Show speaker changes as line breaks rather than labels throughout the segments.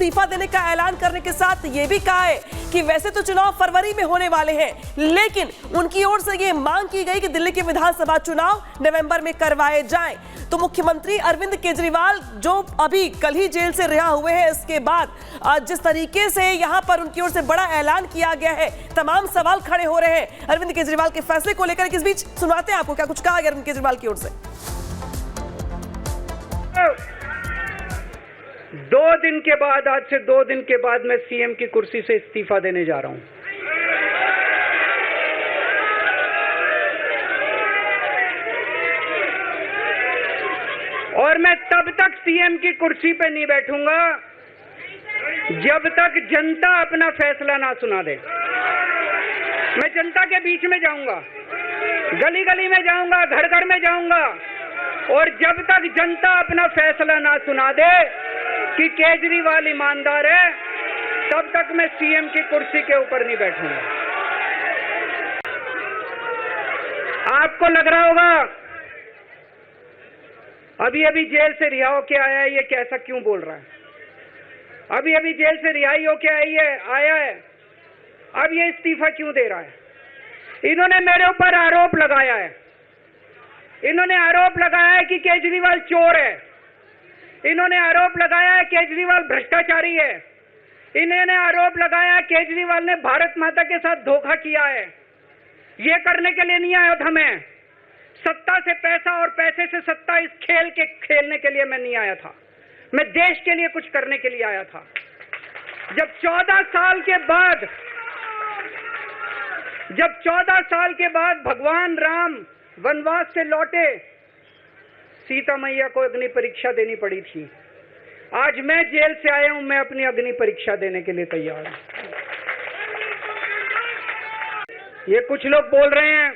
इस्तीफा देने का ऐलान करने के साथ ये भी कहा है कि वैसे तो चुनाव फरवरी में होने वाले हैं, लेकिन उनकी ओर से ये मांग की गई कि दिल्ली के विधानसभा चुनाव नवंबर में करवाए जाएं। तो मुख्यमंत्री अरविंद केजरीवाल जो अभी कल ही जेल से रिहा हुए हैं, इसके बाद जिस तरीके से यहां पर उनकी ओर से बड़ा ऐलान किया गया है, तमाम सवाल खड़े हो रहे हैं अरविंद केजरीवाल के फैसले को लेकर। इस बीच सुनाते हैं आपको क्या कुछ कहा गया अरविंद केजरीवाल की ओर से।
2 दिन के बाद, आज से 2 दिन के बाद मैं सीएम की कुर्सी से इस्तीफा देने जा रहा हूं। और मैं तब तक सीएम की कुर्सी पे नहीं बैठूंगा जब तक जनता अपना फैसला ना सुना दे। मैं जनता के बीच में जाऊंगा, गली गली में जाऊंगा, घर घर में जाऊंगा, और जब तक जनता अपना फैसला ना सुना दे कि केजरीवाल ईमानदार है, तब तक मैं सीएम की कुर्सी के ऊपर नहीं बैठूंगा। आपको लग रहा होगा अभी अभी जेल से रिहा होके आया है, ये कैसा क्यों बोल रहा है? अभी अभी जेल से रिहाई होके आया है, अब ये इस्तीफा क्यों दे रहा है? इन्होंने मेरे ऊपर आरोप लगाया है, इन्होंने आरोप लगाया है कि केजरीवाल चोर है, इन्होंने आरोप लगाया है केजरीवाल भ्रष्टाचारी है, इन्होंने आरोप लगाया है केजरीवाल ने भारत माता के साथ धोखा किया है। ये करने के लिए नहीं आया था मैं, सत्ता से पैसा और पैसे से सत्ता, इस खेल के खेलने के लिए मैं नहीं आया था, मैं देश के लिए कुछ करने के लिए आया था। जब 14 साल के बाद भगवान राम वनवास से लौटे, सीता मैया को अग्नि परीक्षा देनी पड़ी थी। आज मैं जेल से आया हूं, मैं अपनी अग्नि परीक्षा देने के लिए तैयार हूं। ये कुछ लोग बोल रहे हैं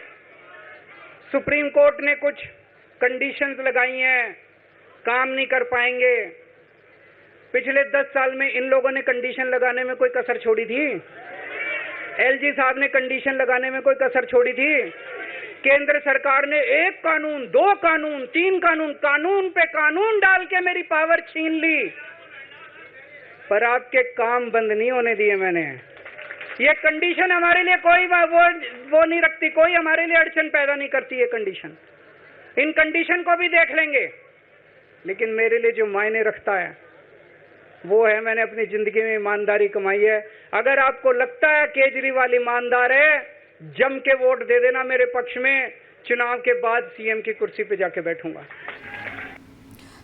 सुप्रीम कोर्ट ने कुछ कंडीशंस लगाई हैं, काम नहीं कर पाएंगे। पिछले 10 साल में इन लोगों ने कंडीशन लगाने में कोई कसर छोड़ी थी? एलजी साहब ने कंडीशन लगाने में कोई कसर छोड़ी थी? केंद्र सरकार ने 1 कानून, 2 कानून, 3 कानून, कानून पे कानून डाल के मेरी पावर छीन ली, पर आपके काम बंद नहीं होने दिए मैंने। ये कंडीशन हमारे लिए कोई वो नहीं रखती, कोई हमारे लिए अड़चन पैदा नहीं करती ये कंडीशन। इन कंडीशन को भी देख लेंगे, लेकिन मेरे लिए जो मायने रखता है वो है मैंने अपनी जिंदगी में ईमानदारी कमाई है। अगर आपको लगता है केजरीवाल ईमानदार है, जम के वोट दे देना मेरे पक्ष में, चुनाव के बाद सीएम की कुर्सी पे जाके बैठूंगा।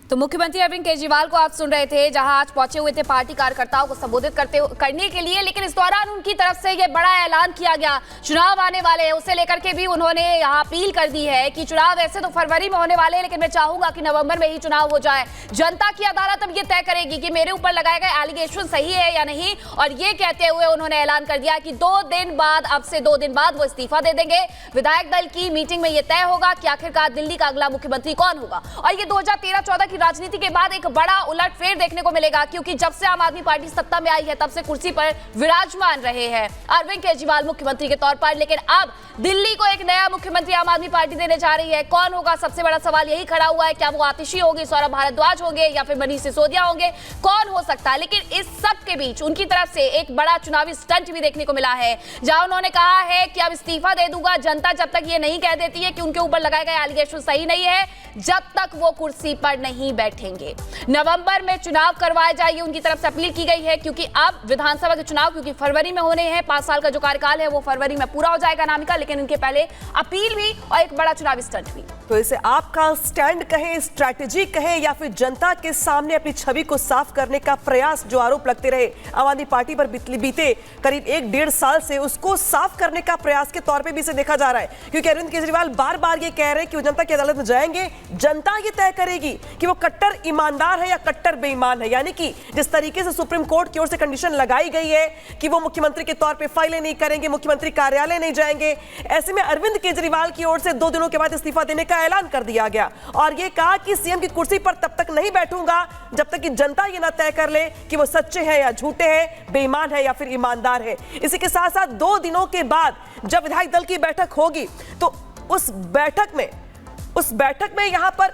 तो मुख्यमंत्री अरविंद केजरीवाल को आप सुन रहे थे, जहां आज पहुंचे हुए थे पार्टी कार्यकर्ताओं को संबोधित करने के लिए, लेकिन इस दौरान उनकी तरफ से ये बड़ा ऐलान किया गया। चुनाव आने वाले हैं, उसे लेकर के भी उन्होंने यहाँ अपील कर दी है कि चुनाव ऐसे तो फरवरी में होने वाले हैं, लेकिन मैं चाहूंगा कि नवंबर में ही चुनाव हो जाए। जनता की अदालत अब ये तय करेगी कि मेरे ऊपर लगाए गए एलिगेशन सही है या नहीं। और ये कहते हुए उन्होंने ऐलान कर दिया कि 2 दिन बाद, अब से 2 दिन बाद वो इस्तीफा दे देंगे। विधायक दल की मीटिंग में ये तय होगा कि आखिरकार दिल्ली का अगला मुख्यमंत्री कौन होगा। और ये 2013-14 की राजनीति के बाद एक बड़ा उलटफेर देखने को मिलेगा, क्योंकि जब से आम आदमी पार्टी सत्ता में आई है तब से कुर्सी पर विराजमान रहे हैं अरविंद केजरीवाल मुख्यमंत्री के तौर पर। लेकिन अब दिल्ली को एक नया मुख्यमंत्री आम आदमी पार्टी देने जा रही है। कौन होगा? सबसे बड़ा सवाल यही खड़ा हुआ है। क्या वो आतिशी होगी, सौरभ भारद्वाज होंगे, या फिर मनीष सिसोदिया होंगे? कौन हो सकता है? लेकिन इस सब के बीच उनकी तरफ से एक बड़ा चुनावी स्टंट भी देखने को मिला है, जहां उन्होंने कहा है कि अब इस्तीफा दे दूंगा, जनता जब तक ये नहीं कह देती है कि उनके ऊपर लगाए गए एलिगेशन सही नहीं है, जब तक वो कुर्सी पर नहीं बैठेंगे। नवंबर में चुनाव करवाए जाइए, उनकी तरफ से अपील की गई है, क्योंकि अब विधानसभा के चुनाव क्योंकि फरवरी में होने हैं, 5 साल का जो कार्यकाल है वो फरवरी में पूरा हो जाएगा नामिका, लेकिन उनके पहले अपील भी और एक बड़ा चुनावी स्टंट भी।
तो इसे आपका स्टैंड कहें, स्ट्रैटेजी कहें, या फिर जनता के सामने अपनी छवि को साफ करने का प्रयास, जो आरोप लगते रहे आम आदमी पार्टी पर बीते करीब 1-1.5 साल से, उसको साफ करने का प्रयास के तौर पे भी इसे देखा जा रहा है। क्योंकि अरविंद केजरीवाल बार बार ये कह रहे हैं कि वो जनता की अदालत में जाएंगे, जनता ये तय करेगी कि वो कट्टर ईमानदार है या कट्टर बेईमान है। यानी कि जिस तरीके से सुप्रीम कोर्ट की ओर से कंडीशन लगाई गई है कि वो मुख्यमंत्री के तौर पे फाइलें नहीं करेंगे, मुख्यमंत्री कार्यालय नहीं जाएंगे, ऐसे में अरविंद केजरीवाल की ओर से 2 दिनों के बाद इस्तीफा देने का ऐलान कर दिया गया और ये कहा कि सीएम की कुर्सी पर तब तक नहीं बैठूंगा जब तक कि जनता ये ना तय कर ले कि वो सच्चे हैं या झूठे हैं, बेईमान है या फिर ईमानदार है। इसी के साथ साथ 2 दिनों के बाद जब विधायक दल की बैठक होगी, तो उस बैठक में यहां पर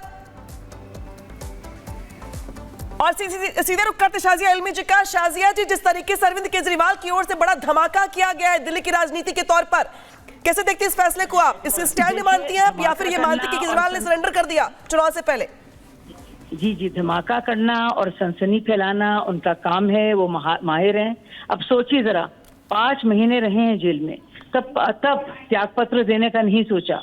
और सीधे रुक करते शाजिया इल्मी जी का। शाजिया जी, जिस तरीके से अरविंद केजरीवाल की ओर से बड़ा धमाका किया गया है दिल्ली की राजनीति के तौर पर, कैसे देखते हैं इस फैसले को आप? इससे स्टैंड मानती हैं आप या फिर ये मानती हैं कि केजरीवाल ने सरेंडर कर दिया चुनाव से पहले?
जी, धमाका करना और सनसनी फैलाना उनका काम है, वो माहिर हैं। अब सोचिए जरा, 5 महीने रहे हैं जेल में, तब त्यागपत्र देने का नहीं सोचा।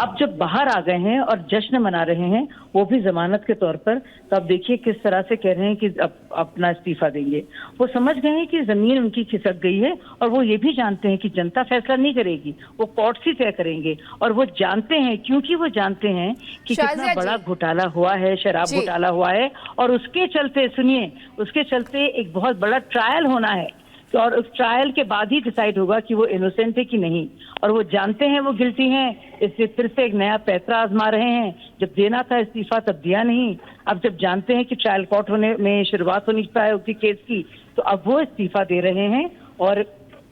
अब जब बाहर आ गए हैं और जश्न मना रहे हैं, वो भी जमानत के तौर पर, तो अब देखिए किस तरह से कह रहे हैं कि अब अपना इस्तीफा देंगे। वो समझ गए हैं कि जमीन उनकी खिसक गई है और वो ये भी जानते हैं कि जनता फैसला नहीं करेगी, वो कोर्ट से तय करेंगे। और वो जानते हैं, क्योंकि वो जानते हैं कि कितना बड़ा घोटाला हुआ है, शराब घोटाला हुआ है, और उसके चलते, सुनिए, उसके चलते एक बहुत बड़ा ट्रायल होना है, और उस ट्रायल के बाद ही डिसाइड होगा कि वो इनोसेंट है कि नहीं। और वो जानते हैं वो गिल्टी हैं, इसलिए फिर से एक नया पैंतरा आजमा रहे हैं। जब देना था इस्तीफा तब दिया नहीं, अब जब जानते हैं कि ट्रायल कोर्ट होने में शुरुआत होनी चाहिए केस की, तो अब वो इस्तीफा दे रहे हैं और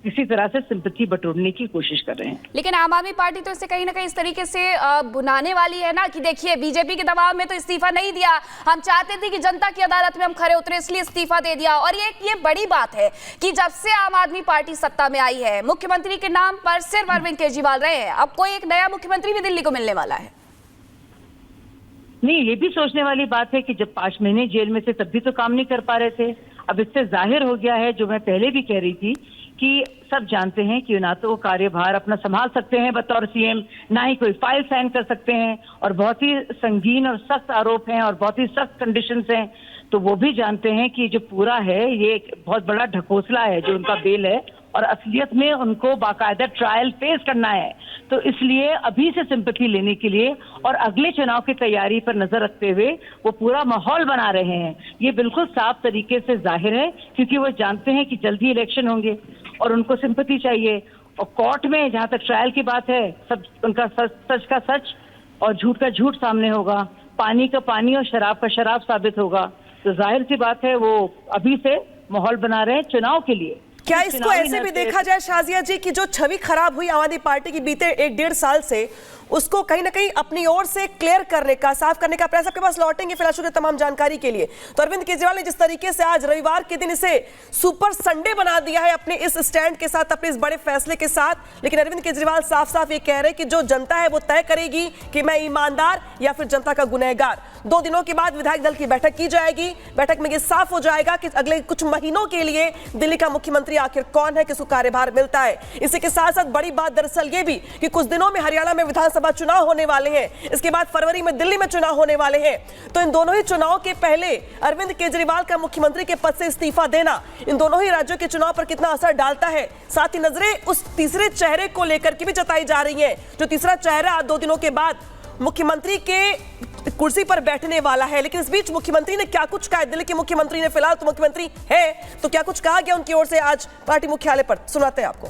किसी तरह से सिंपैथी बटोरने की कोशिश कर रहे हैं।
लेकिन आम आदमी पार्टी तो इसे कहीं ना कहीं इस तरीके से बुनाने वाली है ना कि देखिए, बीजेपी के दबाव में तो इस्तीफा नहीं दिया, हम चाहते थे कि जनता की अदालत में हम खड़े उतरे, इसलिए इस्तीफा दे दिया। और ये बड़ी बात है कि जब से आम आदमी पार्टी सत्ता में आई है, मुख्यमंत्री के नाम पर सिर्फ अरविंद केजरीवाल रहे हैं, अब कोई एक नया मुख्यमंत्री भी दिल्ली को मिलने वाला है।
नहीं, ये भी सोचने वाली बात है कि जब 5 महीने जेल में थे तब भी तो काम नहीं कर पा रहे थे। अब इससे जाहिर हो गया है, जो मैं पहले भी कह रही थी, कि सब जानते हैं कि ना तो वो कार्यभार अपना संभाल सकते हैं बतौर सीएम, ना ही कोई फाइल साइन कर सकते हैं, और बहुत ही संगीन और सख्त आरोप हैं और बहुत ही सख्त कंडीशंस हैं। तो वो भी जानते हैं कि जो पूरा है ये एक बहुत बड़ा ढकोसला है जो उनका बेल है, और असलियत में उनको बाकायदा ट्रायल फेस करना है। तो इसलिए अभी से सिंपैथी लेने के लिए और अगले चुनाव की तैयारी पर नजर रखते हुए वो पूरा माहौल बना रहे हैं। ये बिल्कुल साफ तरीके से जाहिर है, क्योंकि वो जानते हैं कि जल्दी इलेक्शन होंगे और उनको सिंपैथी चाहिए। और कोर्ट में जहां तक ट्रायल की बात है, सब उनका सच का सच और झूठ का झूठ सामने होगा, पानी का पानी और शराब का शराब साबित होगा। तो जाहिर सी बात है, वो अभी से माहौल बना रहे हैं चुनाव के लिए।
क्या इसको ऐसे भी देखा जाए शाजिया जी कि जो छवि खराब हुई आम आदमी पार्टी की बीते 1-1.5 साल से, उसको कहीं ना कहीं अपनी ओर से क्लियर करने का, साफ करने का प्रयास? आपके पास लौटेंगे फिलहाल शुरू तमाम जानकारी के लिए। तो अरविंद केजरीवाल ने जिस तरीके से आज रविवार के दिन इसे सुपर संडे बना दिया है अपने इस स्टैंड के साथ, अपने इस बड़े फैसले के साथ, लेकिन अरविंद केजरीवाल साफ साफ ये कह रहे हैं कि जो जनता है वो तय करेगी कि मैं ईमानदार या फिर जनता का गुनहगार। 2 दिनों के बाद विधायक दल की बैठक की जाएगी, बैठक में ये साफ हो जाएगा कि अगले कुछ महीनों के लिए दिल्ली का मुख्यमंत्री आखिर कौन है, किसको कार्यभार मिलता है। इसी के साथ साथ बड़ी बात दरअसल ये भी कि कुछ दिनों में हरियाणा में विधानसभा चुनाव होने वाले हैं, इसके बाद फरवरी में दिल्ली में चुनाव होने वाले हैं। तो इन दोनों ही चुनाव के पहले अरविंद केजरीवाल का मुख्यमंत्री के पद से इस्तीफा देना इन दोनों ही राज्यों के चुनाव पर कितना असर डालता है, साथ ही नजरें उस तीसरे चेहरे को लेकर के भी जताई जा रही हैं, जो तीसरा चेहरा 2 दिनों के बाद मुख्यमंत्री के कुर्सी पर बैठने वाला है। लेकिन इस बीच मुख्यमंत्री ने क्या कुछ कहा, दिल्ली के मुख्यमंत्री ने, फिलहाल तो मुख्यमंत्री है, तो क्या कुछ कहा गया उनकी ओर से आज पार्टी मुख्यालय पर, सुनाते हैं आपको।